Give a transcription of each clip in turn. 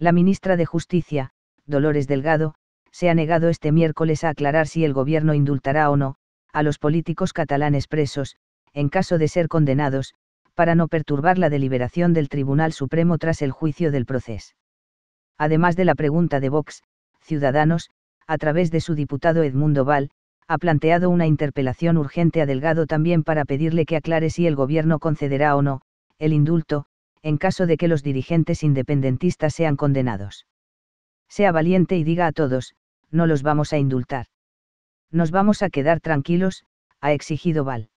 La ministra de Justicia, Dolores Delgado, se ha negado este miércoles a aclarar si el gobierno indultará o no a los políticos catalanes presos, en caso de ser condenados, para no perturbar la deliberación del Tribunal Supremo tras el juicio del proceso. Además de la pregunta de Vox, Ciudadanos, a través de su diputado Edmundo Val, ha planteado una interpelación urgente a Delgado también para pedirle que aclare si el gobierno concederá o no el indulto, en caso de que los dirigentes independentistas sean condenados. Sea valiente y diga a todos, no los vamos a indultar. Nos vamos a quedar tranquilos, ha exigido Val.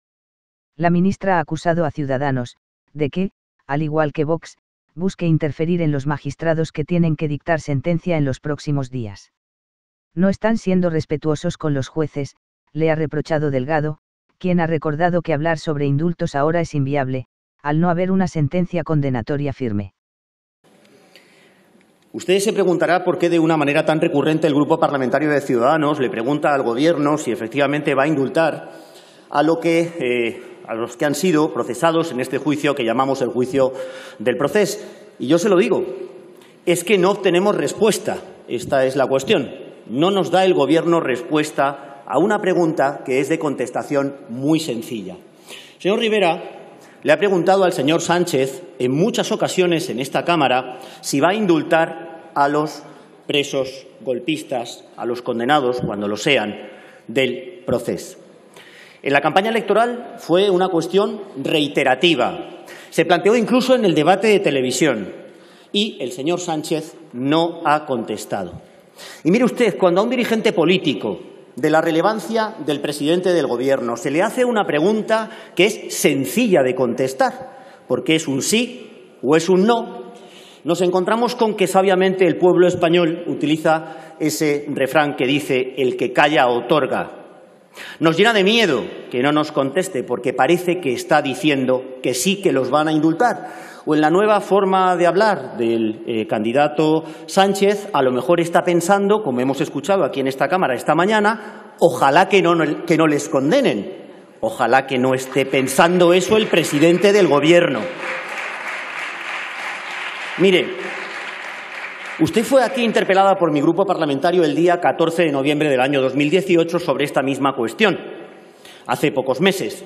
La ministra ha acusado a Ciudadanos, de que, al igual que Vox, busque interferir en los magistrados que tienen que dictar sentencia en los próximos días. No están siendo respetuosos con los jueces, le ha reprochado Delgado, quien ha recordado que hablar sobre indultos ahora es inviable, al no haber una sentencia condenatoria firme. Usted se preguntará por qué de una manera tan recurrente el Grupo Parlamentario de Ciudadanos le pregunta al Gobierno si efectivamente va a indultar a los que han sido procesados en este juicio que llamamos el juicio del proceso. Y yo se lo digo, es que no obtenemos respuesta. Esta es la cuestión. No nos da el Gobierno respuesta a una pregunta que es de contestación muy sencilla. Señor Rivera le ha preguntado al señor Sánchez en muchas ocasiones en esta Cámara si va a indultar a los presos golpistas, a los condenados, cuando lo sean, del proceso. En la campaña electoral fue una cuestión reiterativa. Se planteó incluso en el debate de televisión y el señor Sánchez no ha contestado. Y mire usted, cuando a un dirigente político de la relevancia del presidente del Gobierno se le hace una pregunta que es sencilla de contestar, porque es un sí o es un no, nos encontramos con que sabiamente el pueblo español utiliza ese refrán que dice el que calla otorga. Nos llena de miedo que no nos conteste porque parece que está diciendo que sí que los van a indultar. O en la nueva forma de hablar del candidato Sánchez, a lo mejor está pensando, como hemos escuchado aquí en esta Cámara esta mañana, ojalá que no les condenen. Ojalá que no esté pensando eso el presidente del Gobierno. Mire, usted fue aquí interpelada por mi grupo parlamentario el día 14 de noviembre del año 2018 sobre esta misma cuestión, hace pocos meses.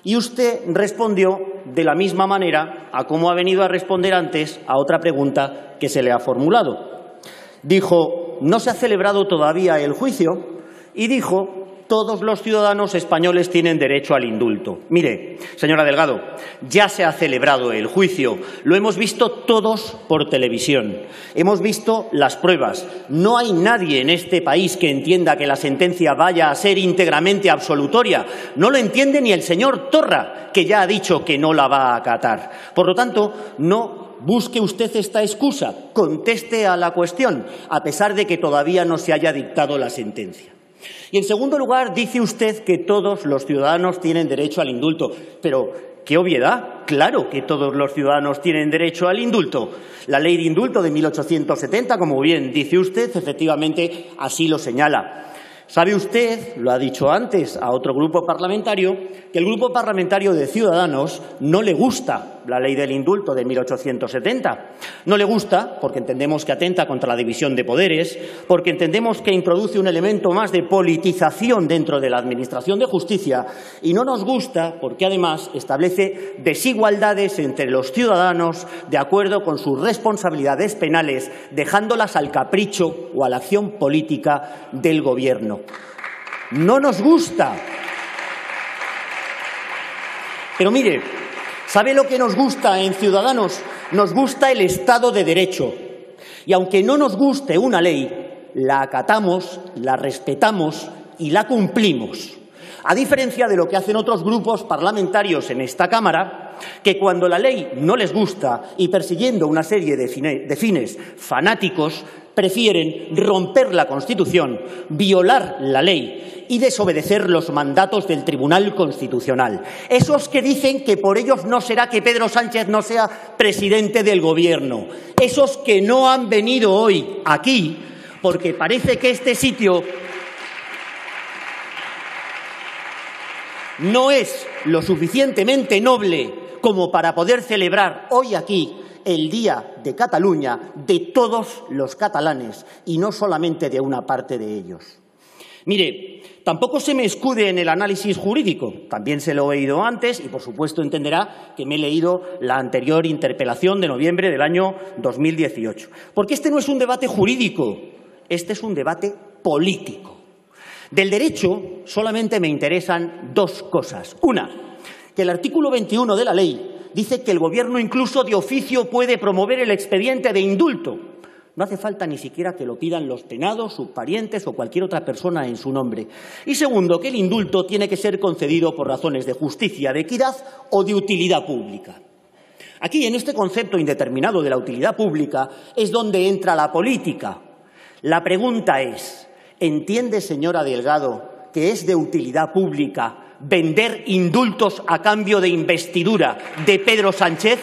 Y usted respondió de la misma manera a cómo ha venido a responder antes a otra pregunta que se le ha formulado. Dijo, no se ha celebrado todavía el juicio y dijo, todos los ciudadanos españoles tienen derecho al indulto. Mire, señora Delgado, ya se ha celebrado el juicio, lo hemos visto todos por televisión, hemos visto las pruebas. No hay nadie en este país que entienda que la sentencia vaya a ser íntegramente absolutoria. No lo entiende ni el señor Torra, que ya ha dicho que no la va a acatar. Por lo tanto, no busque usted esta excusa, conteste a la cuestión, a pesar de que todavía no se haya dictado la sentencia. Y en segundo lugar, dice usted que todos los ciudadanos tienen derecho al indulto. Pero, ¡qué obviedad! Claro que todos los ciudadanos tienen derecho al indulto. La ley de indulto de 1870, como bien dice usted, efectivamente así lo señala. ¿Sabe usted, lo ha dicho antes a otro grupo parlamentario, que el grupo parlamentario de Ciudadanos no le gusta la ley del indulto de 1870? No le gusta porque entendemos que atenta contra la división de poderes, porque entendemos que introduce un elemento más de politización dentro de la Administración de Justicia y no nos gusta porque además establece desigualdades entre los ciudadanos de acuerdo con sus responsabilidades penales, dejándolas al capricho o a la acción política del Gobierno. No nos gusta. Pero mire, ¿sabe lo que nos gusta en Ciudadanos? Nos gusta el Estado de Derecho. Y aunque no nos guste una ley, la acatamos, la respetamos y la cumplimos. A diferencia de lo que hacen otros grupos parlamentarios en esta Cámara, que cuando la ley no les gusta y persiguiendo una serie de fines fanáticos, prefieren romper la Constitución, violar la ley y desobedecer los mandatos del Tribunal Constitucional. Esos que dicen que por ellos no será que Pedro Sánchez no sea presidente del Gobierno. Esos que no han venido hoy aquí porque parece que este sitio no es lo suficientemente noble como para poder celebrar hoy aquí el Día de Cataluña de todos los catalanes y no solamente de una parte de ellos. Mire, tampoco se me escude en el análisis jurídico, también se lo he oído antes y, por supuesto, entenderá que me he leído la anterior interpelación de noviembre del año 2018. Porque este no es un debate jurídico, este es un debate político. Del derecho solamente me interesan dos cosas. Una, que el artículo 21 de la ley dice que el Gobierno incluso de oficio puede promover el expediente de indulto. No hace falta ni siquiera que lo pidan los penados, sus parientes o cualquier otra persona en su nombre. Y segundo, que el indulto tiene que ser concedido por razones de justicia, de equidad o de utilidad pública. Aquí, en este concepto indeterminado de la utilidad pública, es donde entra la política. La pregunta es, ¿entiende, señora Delgado, que es de utilidad pública vender indultos a cambio de investidura de Pedro Sánchez?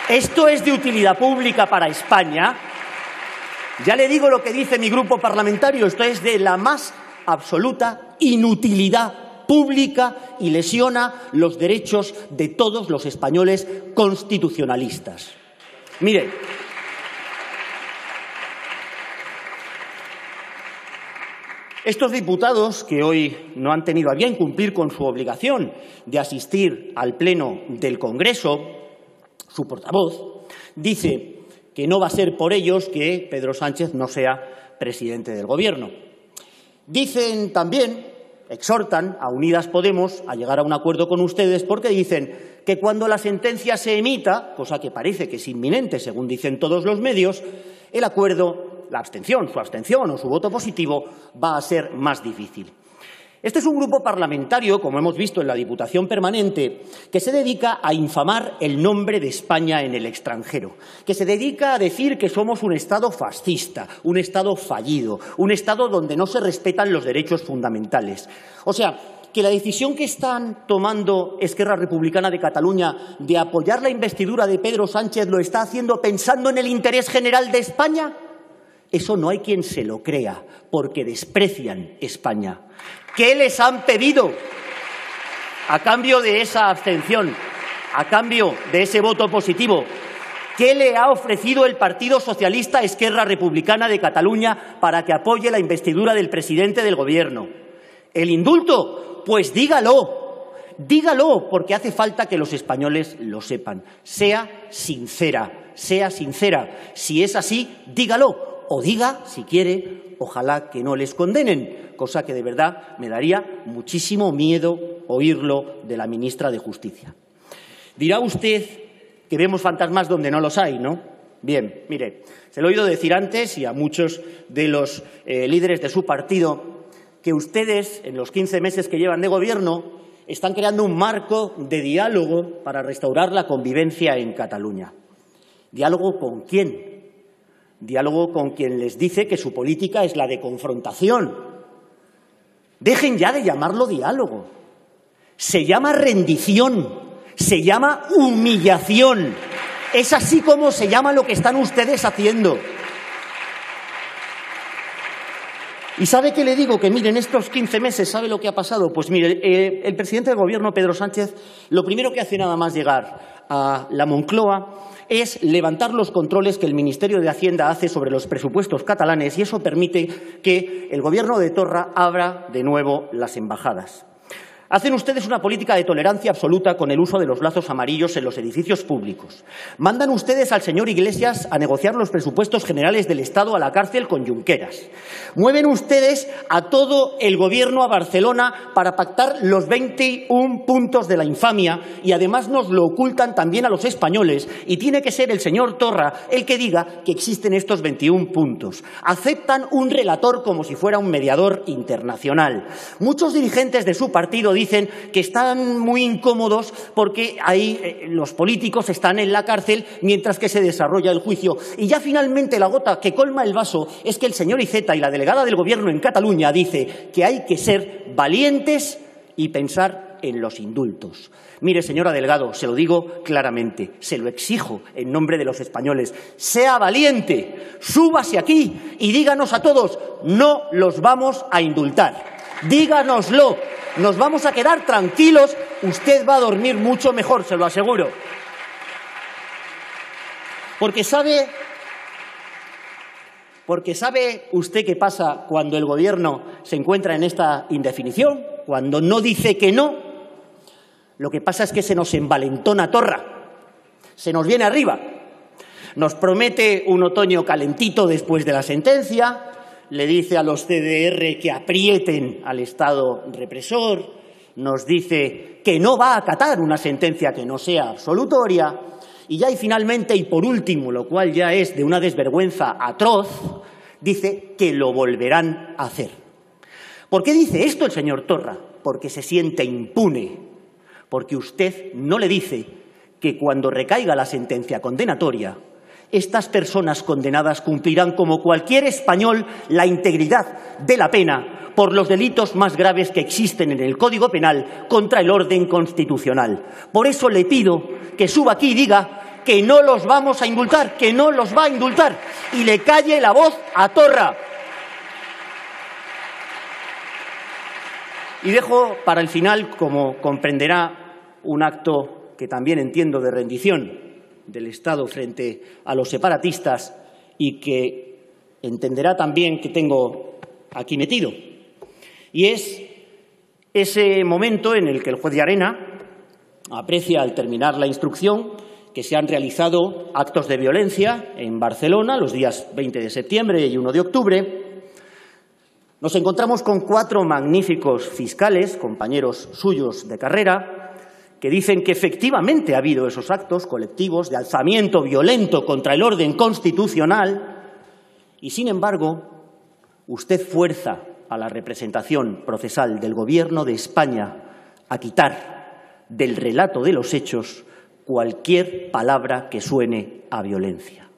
¿Esto es de utilidad pública para España? Ya le digo lo que dice mi grupo parlamentario, esto es de la más absoluta inutilidad pública y lesiona los derechos de todos los españoles constitucionalistas. Mire, estos diputados que hoy no han tenido a bien cumplir con su obligación de asistir al Pleno del Congreso, su portavoz dice que no va a ser por ellos que Pedro Sánchez no sea presidente del Gobierno. Dicen también, exhortan a Unidas Podemos a llegar a un acuerdo con ustedes porque dicen que cuando la sentencia se emita, cosa que parece que es inminente según dicen todos los medios, el acuerdo, la abstención, su abstención o su voto positivo va a ser más difícil. Este es un grupo parlamentario, como hemos visto en la Diputación Permanente, que se dedica a infamar el nombre de España en el extranjero, que se dedica a decir que somos un Estado fascista, un Estado fallido, un Estado donde no se respetan los derechos fundamentales. O sea, que la decisión que están tomando Esquerra Republicana de Cataluña de apoyar la investidura de Pedro Sánchez lo está haciendo pensando en el interés general de España. Eso no hay quien se lo crea, porque desprecian España. ¿Qué les han pedido a cambio de esa abstención, a cambio de ese voto positivo? ¿Qué le ha ofrecido el Partido Socialista a Esquerra Republicana de Cataluña para que apoye la investidura del presidente del Gobierno? ¿El indulto? Pues dígalo, dígalo, porque hace falta que los españoles lo sepan. Sea sincera, sea sincera. Si es así, dígalo. O diga, si quiere, ojalá que no les condenen, cosa que de verdad me daría muchísimo miedo oírlo de la ministra de Justicia. Dirá usted que vemos fantasmas donde no los hay, ¿no? Bien, mire, se lo he oído decir antes y a muchos de los líderes de su partido que ustedes, en los 15 meses que llevan de gobierno, están creando un marco de diálogo para restaurar la convivencia en Cataluña. ¿Diálogo con quién? Diálogo con quien les dice que su política es la de confrontación. Dejen ya de llamarlo diálogo. Se llama rendición, se llama humillación. Es así como se llama lo que están ustedes haciendo. ¿Y sabe qué le digo? Que miren, estos 15 meses, ¿sabe lo que ha pasado? Pues mire, el presidente del Gobierno, Pedro Sánchez, lo primero que hace nada más llegar a la Moncloa es levantar los controles que el Ministerio de Hacienda hace sobre los presupuestos catalanes y eso permite que el Gobierno de Torra abra de nuevo las embajadas. Hacen ustedes una política de tolerancia absoluta con el uso de los lazos amarillos en los edificios públicos. Mandan ustedes al señor Iglesias a negociar los presupuestos generales del Estado a la cárcel con Junqueras. Mueven ustedes a todo el Gobierno a Barcelona para pactar los 21 puntos de la infamia y además nos lo ocultan también a los españoles y tiene que ser el señor Torra el que diga que existen estos 21 puntos. Aceptan un relator como si fuera un mediador internacional. Muchos dirigentes de su partido dicen que están muy incómodos porque ahí los políticos están en la cárcel mientras que se desarrolla el juicio. Y ya finalmente la gota que colma el vaso es que el señor Iceta y la delegada del Gobierno en Cataluña dice que hay que ser valientes y pensar en los indultos. Mire, señora Delgado, se lo digo claramente, se lo exijo en nombre de los españoles. Sea valiente, súbase aquí y díganos a todos, no los vamos a indultar. Díganoslo, nos vamos a quedar tranquilos, usted va a dormir mucho mejor, se lo aseguro. Porque sabe usted qué pasa cuando el Gobierno se encuentra en esta indefinición, cuando no dice que no. Lo que pasa es que se nos envalentona Torra, se nos viene arriba. Nos promete un otoño calentito después de la sentencia, le dice a los CDR que aprieten al Estado represor, nos dice que no va a acatar una sentencia que no sea absolutoria y ya y finalmente, y por último, lo cual ya es de una desvergüenza atroz, dice que lo volverán a hacer. ¿Por qué dice esto el señor Torra? Porque se siente impune, porque usted no le dice que cuando recaiga la sentencia condenatoria, estas personas condenadas cumplirán como cualquier español la integridad de la pena por los delitos más graves que existen en el Código Penal contra el orden constitucional. Por eso le pido que suba aquí y diga que no los vamos a indultar, que no los va a indultar, y le calle la voz a Torra. Y dejo para el final, como comprenderá, un acto que también entiendo de rendición del Estado frente a los separatistas y que entenderá también que tengo aquí metido. Y es ese momento en el que el juez de Arena aprecia al terminar la instrucción que se han realizado actos de violencia en Barcelona los días 20 de septiembre y 1 de octubre. Nos encontramos con 4 magníficos fiscales, compañeros suyos de carrera, que dicen que efectivamente ha habido esos actos colectivos de alzamiento violento contra el orden constitucional y, sin embargo, usted fuerza a la representación procesal del Gobierno de España a quitar del relato de los hechos cualquier palabra que suene a violencia.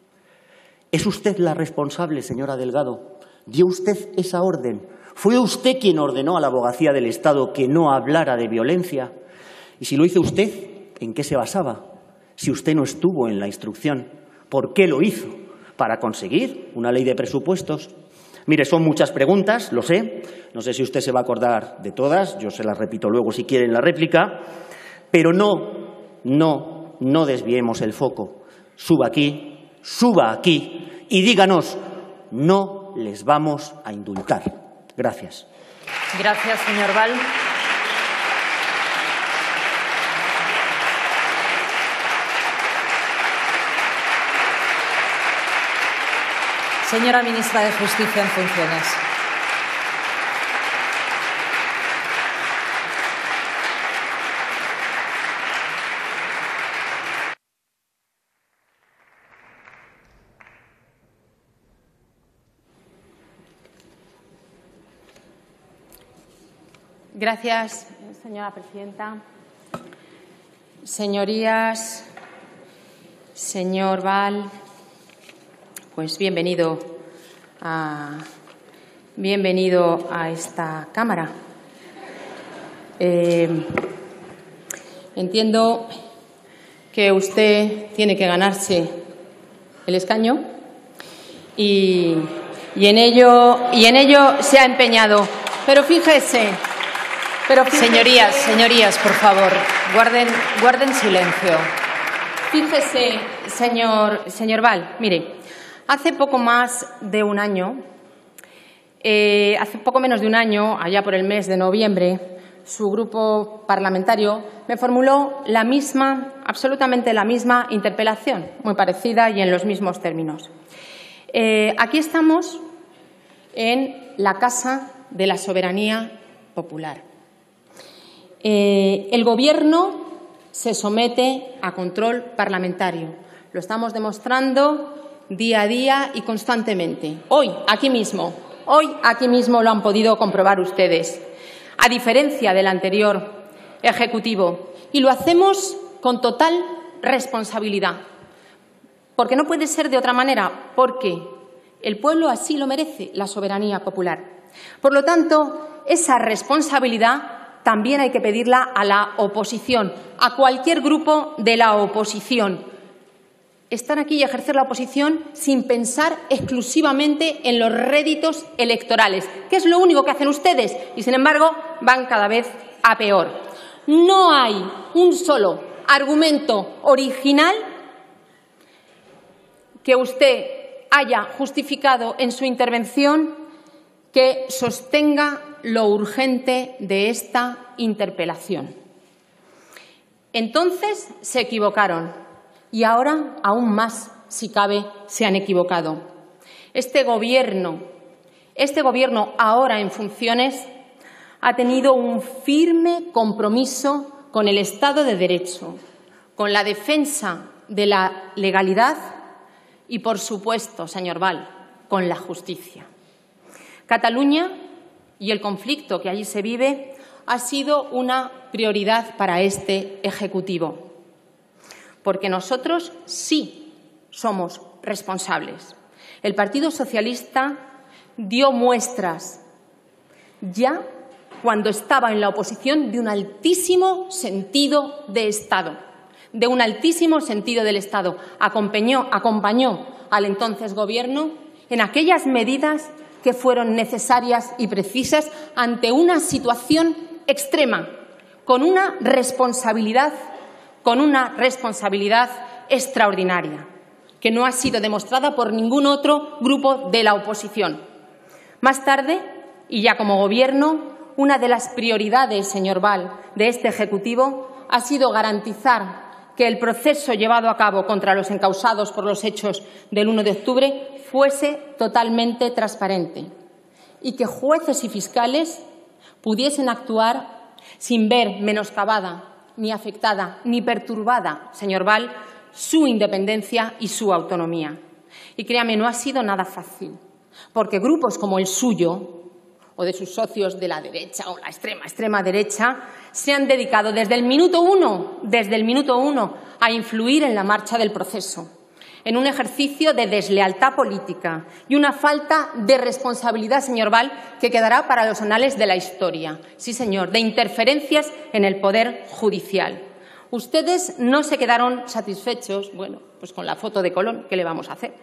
¿Es usted la responsable, señora Delgado? ¿Dio usted esa orden? ¿Fue usted quien ordenó a la Abogacía del Estado que no hablara de violencia? Y si lo hizo usted, ¿en qué se basaba? Si usted no estuvo en la instrucción, ¿por qué lo hizo? ¿Para conseguir una ley de presupuestos? Mire, son muchas preguntas, lo sé. No sé si usted se va a acordar de todas. Yo se las repito luego si quiere en la réplica. Pero no desviemos el foco. Suba aquí y díganos, no les vamos a indultar. Gracias. Gracias, señor Val. Señora ministra de Justicia en funciones. Gracias, señora presidenta. Señorías, señor Val, pues bienvenido a esta Cámara. Entiendo que usted tiene que ganarse el escaño y en ello se ha empeñado. Pero fíjese. Señorías, por favor, guarden silencio. Fíjese, señor Val, mire, hace poco menos de un año, allá por el mes de noviembre, su grupo parlamentario me formuló absolutamente la misma interpelación, muy parecida y en los mismos términos. Aquí estamos en la Casa de la Soberanía Popular. El Gobierno se somete a control parlamentario. Lo estamos demostrando día a día y constantemente. Hoy, aquí mismo lo han podido comprobar ustedes, a diferencia del anterior Ejecutivo. Y lo hacemos con total responsabilidad, porque no puede ser de otra manera, porque el pueblo así lo merece, la soberanía popular. Por lo tanto, esa responsabilidad también hay que pedirla a la oposición, a cualquier grupo de la oposición. Estar aquí y ejercer la oposición sin pensar exclusivamente en los réditos electorales, que es lo único que hacen ustedes y, sin embargo, van cada vez a peor. No hay un solo argumento original que usted haya justificado en su intervención que sostenga lo urgente de esta interpelación. Entonces se equivocaron y ahora aún más, si cabe, se han equivocado. Este Gobierno ahora en funciones ha tenido un firme compromiso con el Estado de Derecho, con la defensa de la legalidad y, por supuesto, señor Val, con la justicia. Cataluña y el conflicto que allí se vive ha sido una prioridad para este Ejecutivo, porque nosotros sí somos responsables. El Partido Socialista dio muestras ya cuando estaba en la oposición de un altísimo sentido de Estado, acompañó al entonces Gobierno en aquellas medidas que fueron necesarias y precisas ante una situación extrema, con una responsabilidad extraordinaria, que no ha sido demostrada por ningún otro grupo de la oposición. Más tarde, y ya como Gobierno, una de las prioridades, señor Val, de este Ejecutivo ha sido garantizar que el proceso llevado a cabo contra los encausados por los hechos del 1 de octubre fuese totalmente transparente y que jueces y fiscales pudiesen actuar sin ver menoscabada, ni afectada, ni perturbada, señor Val, su independencia y su autonomía. Y créame, no ha sido nada fácil, porque grupos como el suyo o de sus socios de la derecha o la extrema derecha se han dedicado desde el minuto uno a influir en la marcha del proceso, en un ejercicio de deslealtad política y una falta de responsabilidad, señor Val, que quedará para los anales de la historia. Sí, señor, de interferencias en el Poder Judicial. Ustedes no se quedaron satisfechos, bueno, pues con la foto de Colón, ¿qué le vamos a hacer?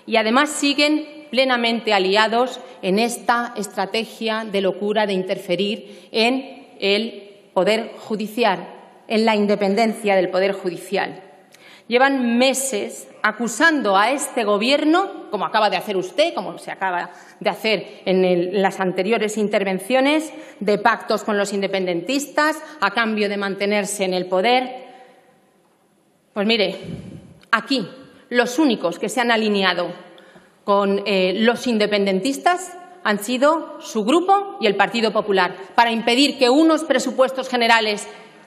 Y además siguen plenamente aliados en esta estrategia de locura de interferir en el Poder Judicial, en la independencia del Poder Judicial. Llevan meses acusando a este Gobierno, como acaba de hacer usted, como se acaba de hacer en las anteriores intervenciones, de pactos con los independentistas a cambio de mantenerse en el poder. Pues mire, aquí los únicos que se han alineado con los independentistas han sido su grupo y el Partido Popular para impedir que unos presupuestos generales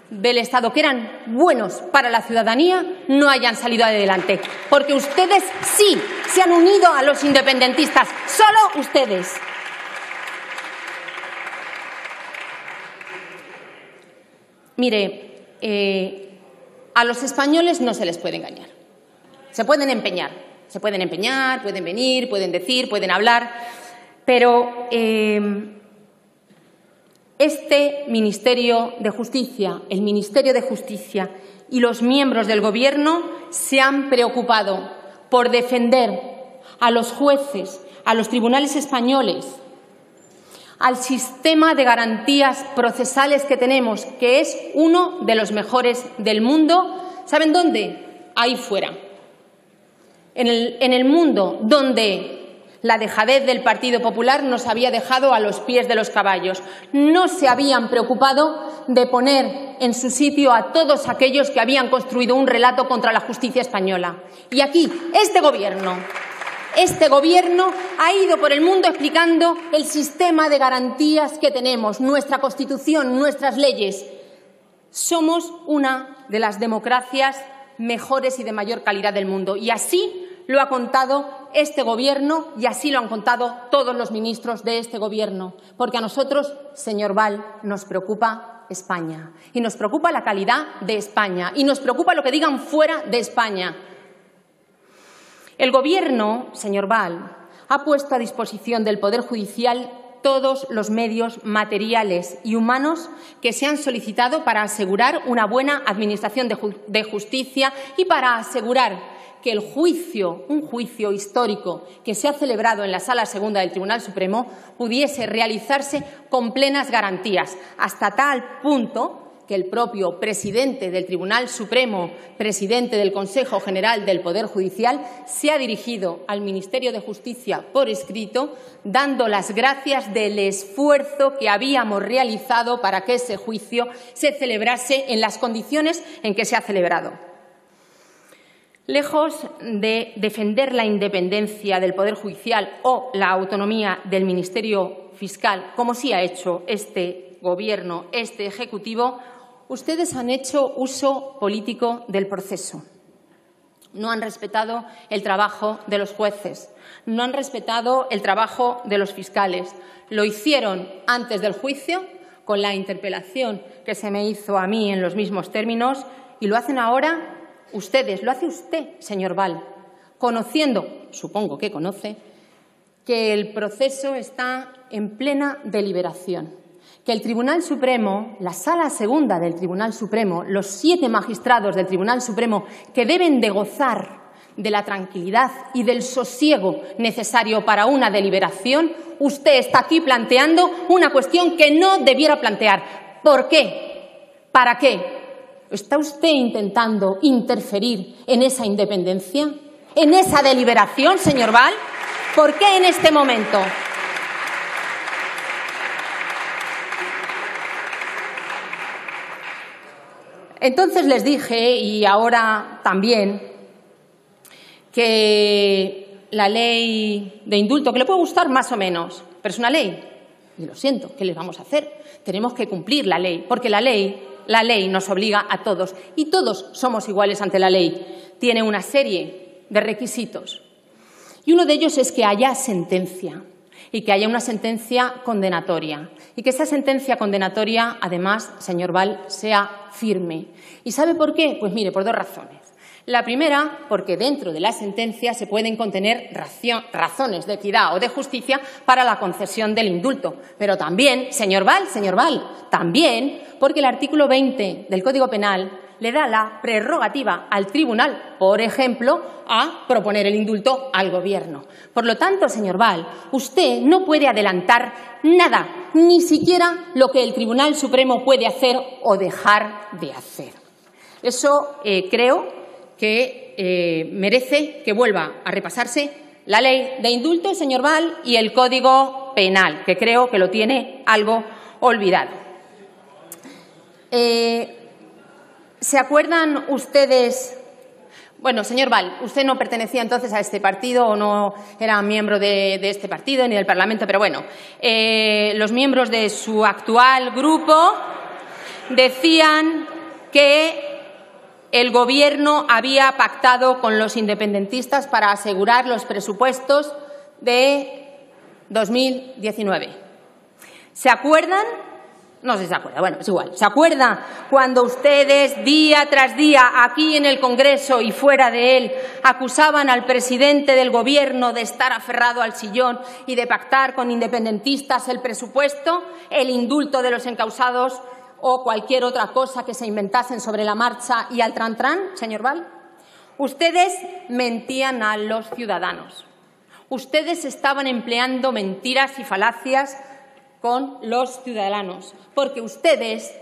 del Estado que eran buenos para la ciudadanía no hayan salido adelante. Porque ustedes sí se han unido a los independentistas, solo ustedes. Mire, a los españoles no se les puede engañar. Se pueden empeñar, pueden venir, pueden decir, pueden hablar, pero este Ministerio de Justicia, el Ministerio de Justicia y los miembros del Gobierno se han preocupado por defender a los jueces, a los tribunales españoles, al sistema de garantías procesales que tenemos, que es uno de los mejores del mundo. ¿Saben dónde? Ahí fuera. En el mundo donde la dejadez del Partido Popular nos había dejado a los pies de los caballos. No se habían preocupado de poner en su sitio a todos aquellos que habían construido un relato contra la justicia española. Y aquí, este Gobierno ha ido por el mundo explicando el sistema de garantías que tenemos, nuestra Constitución, nuestras leyes. Somos una de las democracias mejores y de mayor calidad del mundo. Y así lo ha contado este Gobierno y así lo han contado todos los ministros de este Gobierno. Porque a nosotros, señor Val, nos preocupa España. Y nos preocupa la calidad de España. Y nos preocupa lo que digan fuera de España. El Gobierno, señor Val, ha puesto a disposición del Poder Judicial todos los medios materiales y humanos que se han solicitado para asegurar una buena administración de justicia y para asegurar que un juicio histórico que se ha celebrado en la Sala Segunda del Tribunal Supremo pudiese realizarse con plenas garantías, hasta tal punto que el propio presidente del Tribunal Supremo, presidente del Consejo General del Poder Judicial, se ha dirigido al Ministerio de Justicia por escrito, dando las gracias del esfuerzo que habíamos realizado para que ese juicio se celebrase en las condiciones en que se ha celebrado. Lejos de defender la independencia del Poder Judicial o la autonomía del Ministerio Fiscal, como sí ha hecho este Gobierno, este Ejecutivo, ustedes han hecho uso político del proceso. No han respetado el trabajo de los jueces, no han respetado el trabajo de los fiscales. Lo hicieron antes del juicio, con la interpelación que se me hizo a mí en los mismos términos, y lo hacen ahora ustedes, lo hace usted, señor Val, conociendo, supongo que conoce, que el proceso está en plena deliberación, que el Tribunal Supremo, la Sala Segunda del Tribunal Supremo, los 7 magistrados del Tribunal Supremo que deben de gozar de la tranquilidad y del sosiego necesario para una deliberación, usted está aquí planteando una cuestión que no debiera plantear. ¿Por qué? ¿Para qué? ¿Está usted intentando interferir en esa independencia? ¿En esa deliberación, señor Val? ¿Por qué en este momento? Entonces les dije, y ahora también, que la ley de indulto, que le puede gustar más o menos, pero es una ley, y lo siento, ¿qué les vamos a hacer? Tenemos que cumplir la ley, porque la ley nos obliga a todos, y todos somos iguales ante la ley. Tiene una serie de requisitos, y uno de ellos es que haya sentencia, y que haya una sentencia condenatoria, y que esa sentencia condenatoria, además, señor Val, sea firme. ¿Y sabe por qué? Pues mire, por 2 razones. La primera, porque dentro de la sentencia se pueden contener razones de equidad o de justicia para la concesión del indulto. Pero también, señor Val, también porque el artículo 20 del Código Penal le da la prerrogativa al tribunal, por ejemplo, a proponer el indulto al Gobierno. Por lo tanto, señor Val, usted no puede adelantar nada, ni siquiera lo que el Tribunal Supremo puede hacer o dejar de hacer. Eso creo que merece que vuelva a repasarse la ley de indulto, señor Val, y el Código Penal, que creo que lo tiene algo olvidado. ¿Se acuerdan ustedes? Bueno, señor Val, usted no pertenecía entonces a este partido o no era miembro de este partido ni del Parlamento, pero bueno, los miembros de su actual grupo decían que el Gobierno había pactado con los independentistas para asegurar los presupuestos de 2019. ¿Se acuerdan? No sé si se acuerda, bueno, es igual. ¿Se acuerda cuando ustedes día tras día aquí en el Congreso y fuera de él acusaban al presidente del Gobierno de estar aferrado al sillón y de pactar con independentistas el presupuesto, el indulto de los encausados o cualquier otra cosa que se inventasen sobre la marcha y al trantrán, señor Val? Ustedes mentían a los ciudadanos. Ustedes estaban empleando mentiras y falacias con los ciudadanos, porque ustedes,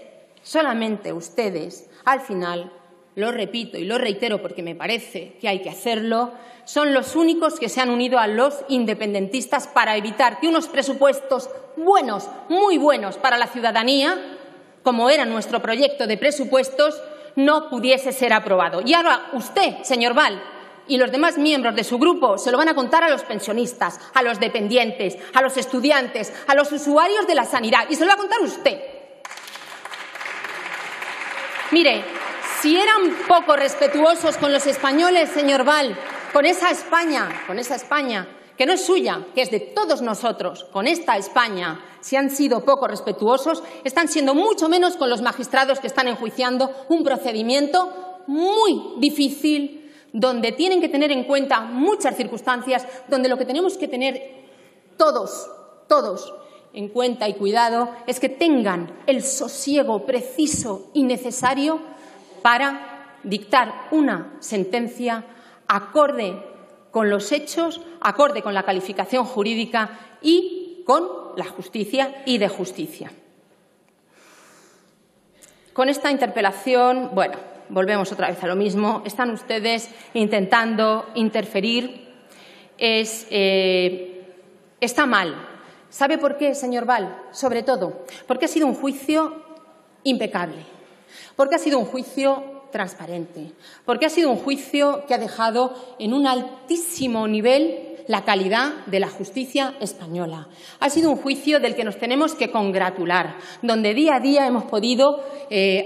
solamente ustedes, al final, lo repito y lo reitero porque me parece que hay que hacerlo, son los únicos que se han unido a los independentistas para evitar que unos presupuestos buenos, muy buenos para la ciudadanía, como era nuestro proyecto de presupuestos, no pudiese ser aprobado. Y ahora usted, señor Val, y los demás miembros de su grupo se lo van a contar a los pensionistas, a los dependientes, a los estudiantes, a los usuarios de la sanidad, y se lo va a contar usted. Mire, si eran poco respetuosos con los españoles, señor Val, con esa España, que no es suya, que es de todos nosotros, con esta España, si han sido poco respetuosos, están siendo mucho menos con los magistrados que están enjuiciando un procedimiento muy difícil, donde tienen que tener en cuenta muchas circunstancias, donde lo que tenemos que tener todos en cuenta y cuidado es que tengan el sosiego preciso y necesario para dictar una sentencia acorde con los hechos, acorde con la calificación jurídica y con la justicia y de justicia. Con esta interpelación, bueno, volvemos otra vez a lo mismo. Están ustedes intentando interferir. Está mal. ¿Sabe por qué, señor Val? Sobre todo, porque ha sido un juicio impecable, porque ha sido un juicio transparente, porque ha sido un juicio que ha dejado en un altísimo nivel la calidad de la justicia española. Ha sido un juicio del que nos tenemos que congratular, donde día a día hemos podido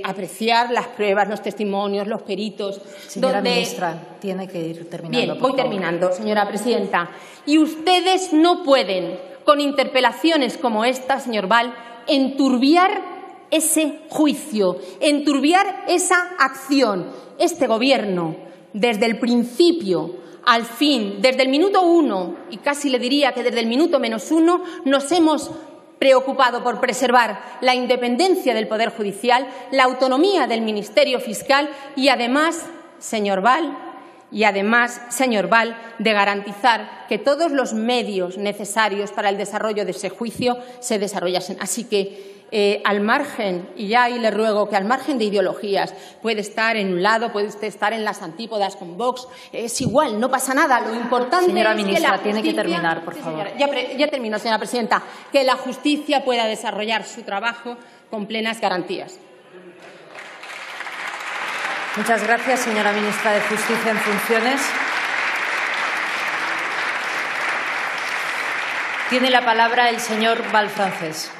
apreciar las pruebas, los testimonios, los peritos. Señora ministra, tiene que ir terminando. Bien, voy terminando, señora presidenta. Y ustedes no pueden, con interpelaciones como esta, señor Val, enturbiar ese juicio, enturbiar esa acción. Este Gobierno, desde el principio al fin, desde el minuto 1, y casi le diría que desde el minuto -1, nos hemos preocupado por preservar la independencia del Poder Judicial, la autonomía del Ministerio Fiscal y además, señor Val, de garantizar que todos los medios necesarios para el desarrollo de ese juicio se desarrollasen. Así que, al margen, y ya ahí le ruego que al margen de ideologías, puede estar en un lado, puede usted estar en las antípodas con Vox, es igual, no pasa nada. Lo importante señora es ministra, que la tiene justicia, que terminar, por favor. Ya termino, señora presidenta, que la justicia pueda desarrollar su trabajo con plenas garantías. Muchas gracias, señora ministra de Justicia en funciones. Tiene la palabra el señor Val Francés.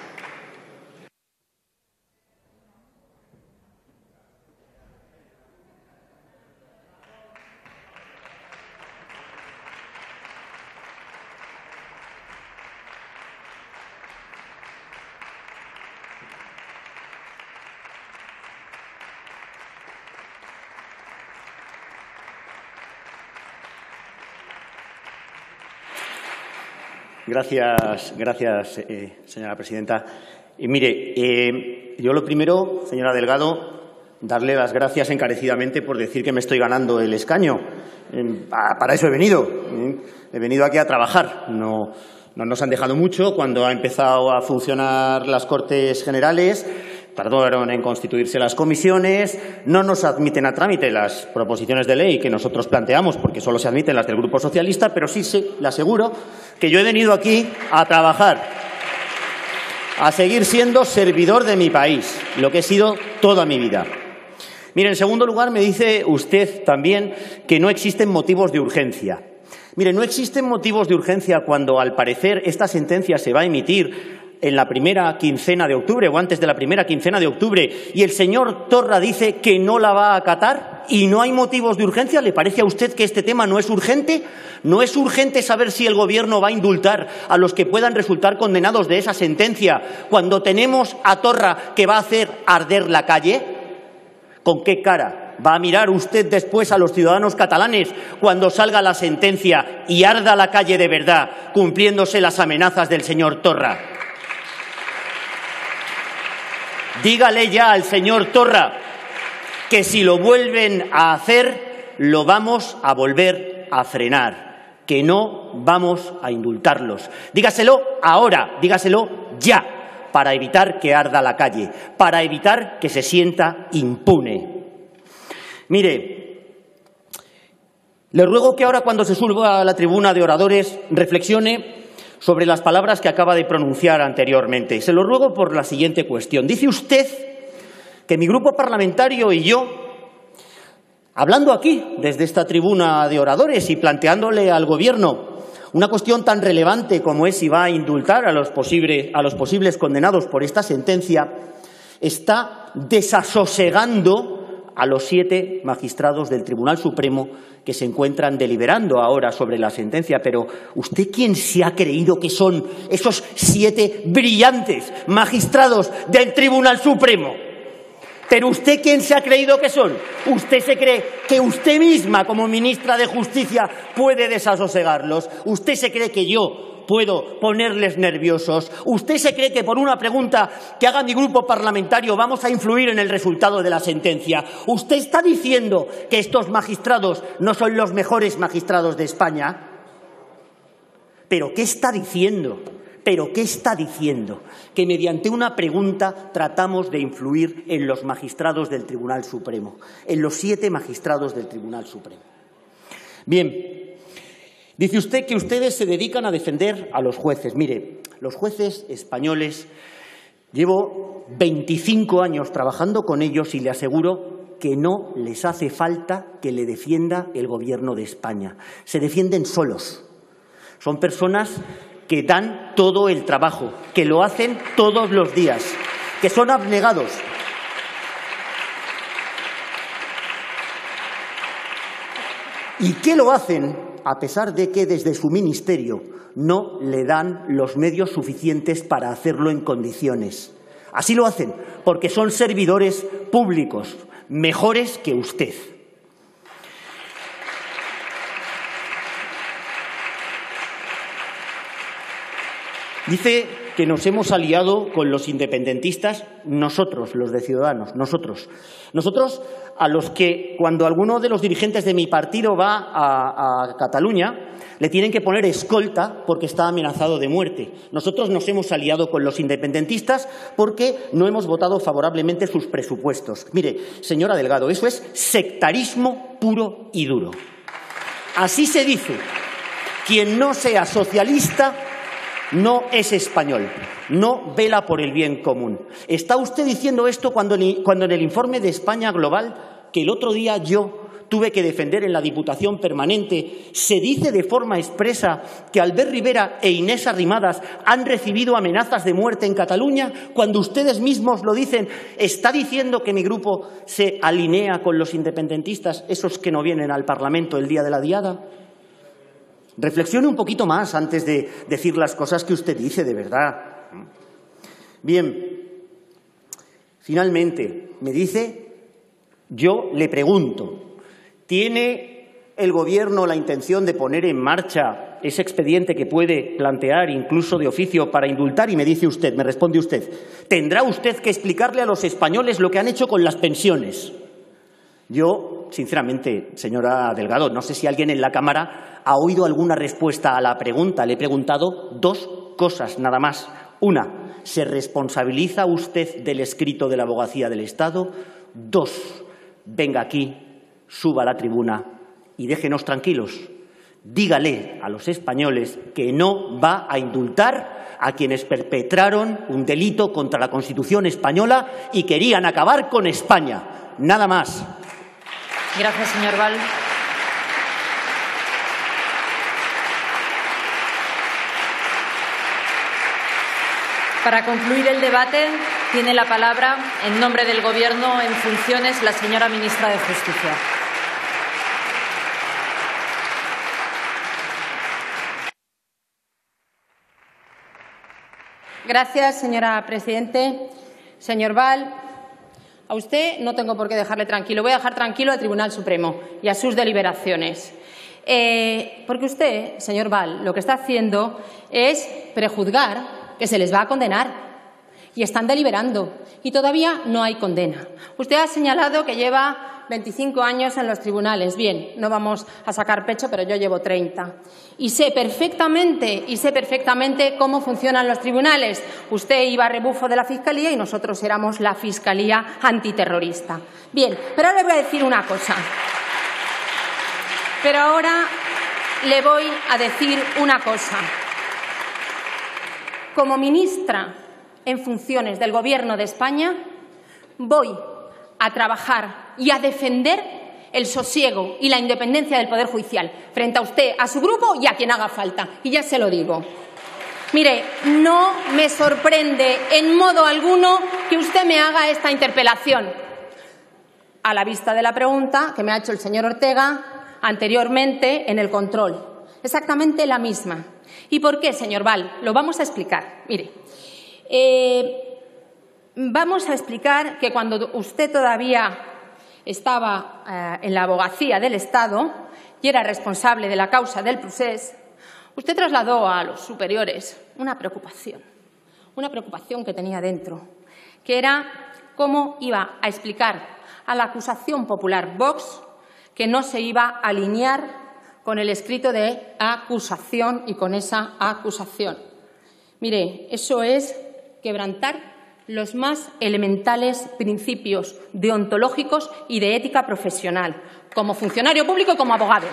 Gracias, señora presidenta. Mire, yo lo primero, señora Delgado, darle las gracias encarecidamente por decir que me estoy ganando el escaño. Para eso he venido. He venido aquí a trabajar. No nos han dejado mucho cuando ha empezado a funcionar las Cortes Generales. Tardaron en constituirse las comisiones, no nos admiten a trámite las proposiciones de ley que nosotros planteamos, porque solo se admiten las del Grupo Socialista, pero sí le aseguro que yo he venido aquí a trabajar, a seguir siendo servidor de mi país, lo que he sido toda mi vida. Mire, en segundo lugar, me dice usted también que no existen motivos de urgencia. Mire, no existen motivos de urgencia cuando, al parecer, esta sentencia se va a emitir en la primera quincena de octubre o antes de la primera quincena de octubre y el señor Torra dice que no la va a acatar y no hay motivos de urgencia. ¿Le parece a usted que este tema no es urgente? ¿No es urgente saber si el Gobierno va a indultar a los que puedan resultar condenados de esa sentencia cuando tenemos a Torra que va a hacer arder la calle? ¿Con qué cara va a mirar usted después a los ciudadanos catalanes cuando salga la sentencia y arda la calle de verdad, cumpliéndose las amenazas del señor Torra? Dígale ya al señor Torra que si lo vuelven a hacer, lo vamos a volver a frenar, que no vamos a indultarlos. Dígaselo ahora, dígaselo ya, para evitar que arda la calle, para evitar que se sienta impune. Mire, le ruego que ahora, cuando se suba a la tribuna de oradores, reflexione sobre las palabras que acaba de pronunciar anteriormente. Se lo ruego por la siguiente cuestión. Dice usted que mi grupo parlamentario y yo, hablando aquí, desde esta tribuna de oradores y planteándole al Gobierno una cuestión tan relevante como es si va a indultar a los posibles condenados por esta sentencia, está desasosegando a los 7 magistrados del Tribunal Supremo que se encuentran deliberando ahora sobre la sentencia. Pero ¿usted quién se ha creído que son esos 7 brillantes magistrados del Tribunal Supremo? ¿Pero usted quién se ha creído que son? ¿Usted se cree que usted misma, como ministra de Justicia, puede desasosegarlos? ¿Usted se cree que yo puedo ponerles nerviosos? ¿Usted se cree que por una pregunta que haga mi grupo parlamentario vamos a influir en el resultado de la sentencia? ¿Usted está diciendo que estos magistrados no son los mejores magistrados de España? ¿Pero qué está diciendo? ¿Pero qué está diciendo? Que mediante una pregunta tratamos de influir en los magistrados del Tribunal Supremo, en los 7 magistrados del Tribunal Supremo. Bien, dice usted que ustedes se dedican a defender a los jueces. Mire, los jueces españoles, llevo 25 años trabajando con ellos y le aseguro que no les hace falta que le defienda el Gobierno de España. Se defienden solos. Son personas que dan todo el trabajo, que lo hacen todos los días, que son abnegados. ¿Y qué lo hacen a pesar de que desde su ministerio no le dan los medios suficientes para hacerlo en condiciones? Así lo hacen, porque son servidores públicos, mejores que usted. Dice que nos hemos aliado con los independentistas, nosotros, los de Ciudadanos, nosotros. Nosotros, a los que cuando alguno de los dirigentes de mi partido va a Cataluña, le tienen que poner escolta porque está amenazado de muerte. Nosotros nos hemos aliado con los independentistas porque no hemos votado favorablemente sus presupuestos. Mire, señora Delgado, eso es sectarismo puro y duro. Así se dice. Quien no sea socialista no es español, no vela por el bien común. ¿Está usted diciendo esto cuando en el informe de España Global, que el otro día yo tuve que defender en la Diputación Permanente, se dice de forma expresa que Albert Rivera e Inés Arrimadas han recibido amenazas de muerte en Cataluña? Cuando ustedes mismos lo dicen, ¿está diciendo que mi grupo se alinea con los independentistas, esos que no vienen al Parlamento el día de la Diada? Reflexione un poquito más antes de decir las cosas que usted dice, de verdad. Bien, finalmente, me dice, yo le pregunto, ¿tiene el Gobierno la intención de poner en marcha ese expediente que puede plantear incluso de oficio para indultar? Y me dice usted, me responde usted, ¿tendrá usted que explicarle a los españoles lo que han hecho con las pensiones? Yo, sinceramente, señora Delgado, no sé si alguien en la Cámara ha oído alguna respuesta a la pregunta. Le he preguntado 2 cosas, nada más. Una, ¿se responsabiliza usted del escrito de la Abogacía del Estado? 2, venga aquí, suba a la tribuna y déjenos tranquilos. Dígale a los españoles que no va a indultar a quienes perpetraron un delito contra la Constitución española y querían acabar con España. Nada más. Gracias, señor Val. Para concluir el debate, tiene la palabra, en nombre del Gobierno en funciones, la señora ministra de Justicia. Gracias, señora presidente. Señor Val, a usted no tengo por qué dejarle tranquilo. Voy a dejar tranquilo al Tribunal Supremo y a sus deliberaciones. Porque usted, señor Val, lo que está haciendo es prejuzgar que se les va a condenar. Y están deliberando. Y todavía no hay condena. Usted ha señalado que lleva 25 años en los tribunales. Bien, no vamos a sacar pecho, pero yo llevo 30. Y sé perfectamente cómo funcionan los tribunales. Usted iba a rebufo de la Fiscalía y nosotros éramos la Fiscalía antiterrorista. Bien, pero ahora le voy a decir una cosa. Pero ahora le voy a decir una cosa. Como ministra en funciones del Gobierno de España, voy a trabajar y a defender el sosiego y la independencia del Poder Judicial frente a usted, a su grupo y a quien haga falta. Y ya se lo digo. Mire, no me sorprende en modo alguno que usted me haga esta interpelación, a la vista de la pregunta que me ha hecho el señor Ortega anteriormente en el control. Exactamente la misma. ¿Y por qué, señor Val? Lo vamos a explicar. Mire, vamos a explicar que cuando usted todavía estaba en la Abogacía del Estado y era responsable de la causa del procés, usted trasladó a los superiores una preocupación que tenía dentro, que era cómo iba a explicar a la acusación popular Vox que no se iba a alinear con el escrito de acusación y con esa acusación. Mire, eso es quebrantar los más elementales principios deontológicos y de ética profesional, como funcionario público y como abogado.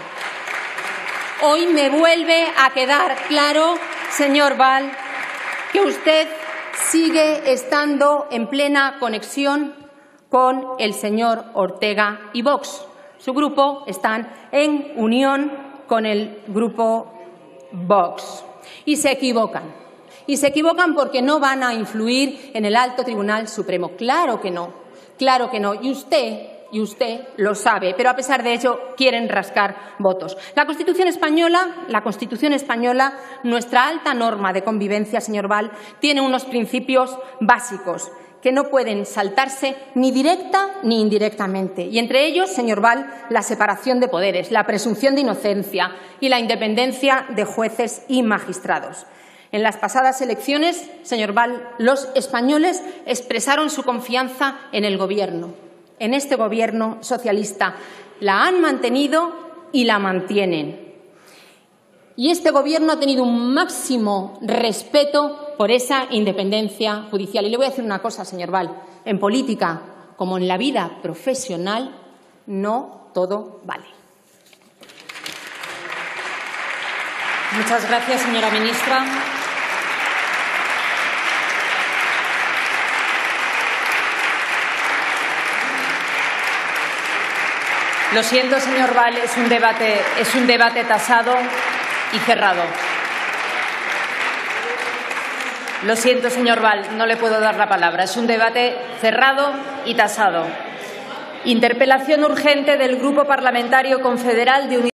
Hoy me vuelve a quedar claro, señor Val, que usted sigue estando en plena conexión con el señor Ortega y Vox. Su grupo está en unión con el grupo Vox. Y se equivocan. Y se equivocan porque no van a influir en el alto Tribunal Supremo. Claro que no. Claro que no. Y usted lo sabe, pero a pesar de ello quieren rascar votos. La Constitución española, nuestra alta norma de convivencia, señor Val, tiene unos principios básicos que no pueden saltarse ni directa ni indirectamente. Y entre ellos, señor Val, la separación de poderes, la presunción de inocencia y la independencia de jueces y magistrados. En las pasadas elecciones, señor Val, los españoles expresaron su confianza en el Gobierno, en este Gobierno socialista. La han mantenido y la mantienen. Y este Gobierno ha tenido un máximo respeto por esa independencia judicial. Y le voy a decir una cosa, señor Val. En política, como en la vida profesional, no todo vale. Muchas gracias, señora ministra. Lo siento, señor Val, es un debate tasado y cerrado. Lo siento, señor Val, no le puedo dar la palabra. Es un debate cerrado y tasado. Interpelación urgente del Grupo Parlamentario Confederal de Unidad.